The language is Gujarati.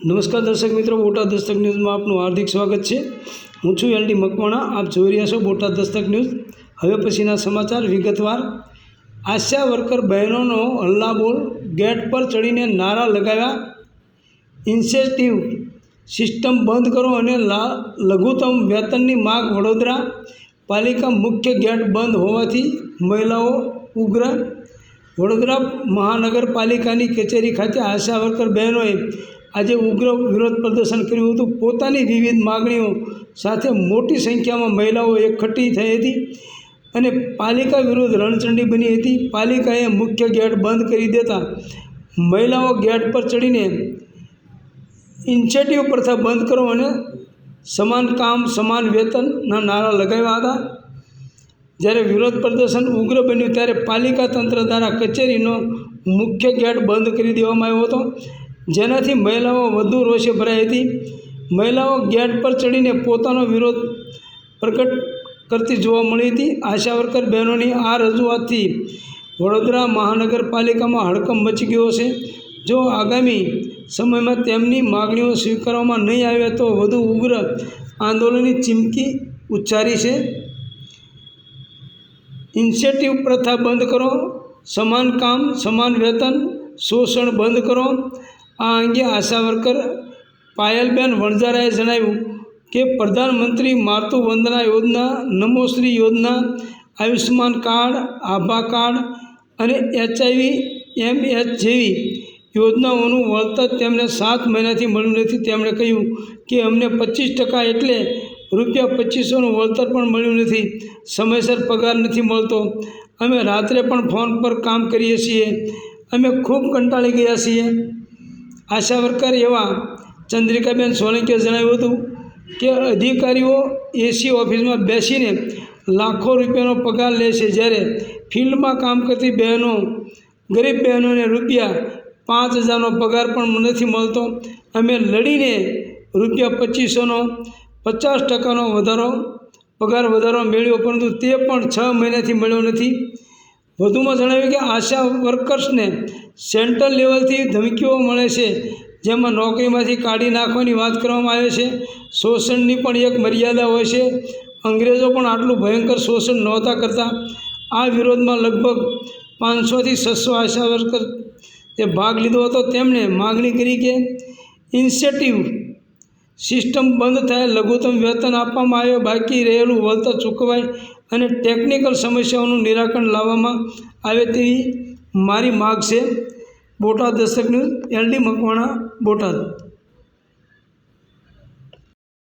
નમસ્કાર દર્શક મિત્રો, બોટાદ દસ્તક ન્યૂઝમાં આપનું હાર્દિક સ્વાગત છે। હું છું એલડી મકવાણા। આપ જોઈ રહ્યા છો બોટાદ દસ્તક ન્યૂઝ। હવે પછીના સમાચાર વિગતવાર। આશા વર્કર બહેનોનો હલ્લાબોલ, ગેટ પર ચડીને નારા લગાવ્યા। ઇન્સેન્ટિવ સિસ્ટમ બંધ કરો અને લઘુત્તમ વેતનની માગ। વડોદરા પાલિકા મુખ્ય ગેટ બંધ હોવાથી મહિલાઓ ઉગ્ર। વડોદરા મહાનગરપાલિકાની કચેરી ખાતે આશા વર્કર બહેનોએ આજે ઉગ્ર વિરોધ પ્રદર્શન કર્યું હતું। પોતાની વિવિધ માગણીઓ સાથે મોટી સંખ્યામાં મહિલાઓ એકઠી થઈ હતી અને પાલિકા વિરુદ્ધ રણચંડી બની હતી। પાલિકાએ મુખ્ય ગેટ બંધ કરી દેતા મહિલાઓ ગેટ પર ચડીને ઇન્સેન્ટિવ પ્રથા બંધ કરો અને સમાન કામ સમાન વેતનના નારા લગાવ્યા હતા। જ્યારે વિરોધ પ્રદર્શન ઉગ્ર બન્યું ત્યારે પાલિકા તંત્ર દ્વારા કચેરીનો મુખ્ય ગેટ બંધ કરી દેવામાં આવ્યો હતો, જેનાથી મહિલાઓ વધુ રોષે ભરાઈ હતી। મહિલાઓ ગેટ પર ચડીને પોતાનો વિરોધ પ્રગટ કરતી જોવા મળી હતી। આશા વર્કર બહેનોની આ રજૂઆતથી વડોદરા મહાનગરપાલિકામાં હડકંપ મચી ગયો છે। જો આગામી સમયમાં તેમની માગણીઓ સ્વીકારવામાં નહીં આવે તો વધુ ઉગ્ર આંદોલનની ચીમકી ઉચ્ચારી છે। ઇન્સેન્ટિવ પ્રથા બંધ કરો, સમાન કામ સમાન વેતન, શોષણ બંધ કરો। આ અંગે આશા વર્કર પાયલબેન વણઝારાએ જણાવ્યું કે પ્રધાનમંત્રી માતૃ વંદના યોજના, નમોશ્રી યોજના, આયુષ્યમાન કાર્ડ, આભા કાર્ડ અને HIV/MS જેવી યોજનાઓનું વળતર તેમને 7 મહિનાથી મળ્યું નથી। તેમણે કહ્યું કે અમને 25% એટલે ₹2500નું વળતર પણ મળ્યું નથી। સમયસર પગાર નથી મળતો। અમે રાત્રે પણ ફોન પર કામ કરીએ છીએ। અમે ખૂબ કંટાળી ગયા છીએ। આશા વર્કર એવા ચંદ્રિકાબેન સોલંકીએ જણાવ્યું હતું કે અધિકારીઓ એસી ઓફિસમાં બેસીને લાખો રૂપિયાનો પગાર લે છે, જ્યારે ફિલ્ડમાં કામ કરતી બહેનો, ગરીબ બહેનોને ₹5000નો પગાર પણ નથી મળતો। અમે લડીને ₹2500નો 50%નો પગાર વધારો મેળવ્યો, પરંતુ તે પણ 6 મહિનાથી મળ્યો નથી। વધુમાં જણાવ્યું કે આશા વર્કર્સને સેન્ટ્રલ લેવલથી ધમકીઓ મળે છે, જેમાં નોકરીમાંથી કાઢી નાખવાની વાત કરવામાં આવે છે। શોષણની પણ એક મર્યાદા હોય છે। અંગ્રેજો પણ આટલું ભયંકર શોષણ નહોતા કરતા। આ વિરોધમાં લગભગ 500થી 600 આશા વર્કર્સે ભાગ લીધો હતો। તેમણે માગણી કરી કે ઇન્સેન્ટિવ સિસ્ટમ બંધ થાય, લઘુત્તમ વેતન આપવામાં આવે, બાકી રહેલું વળતર ચૂકવાય અને ટેકનિકલ સમસ્યાઓનું નિરાકરણ લાવવામાં આવે તેવી મારી માગ છે। Botad Dastak news, LD Makwana, Botad.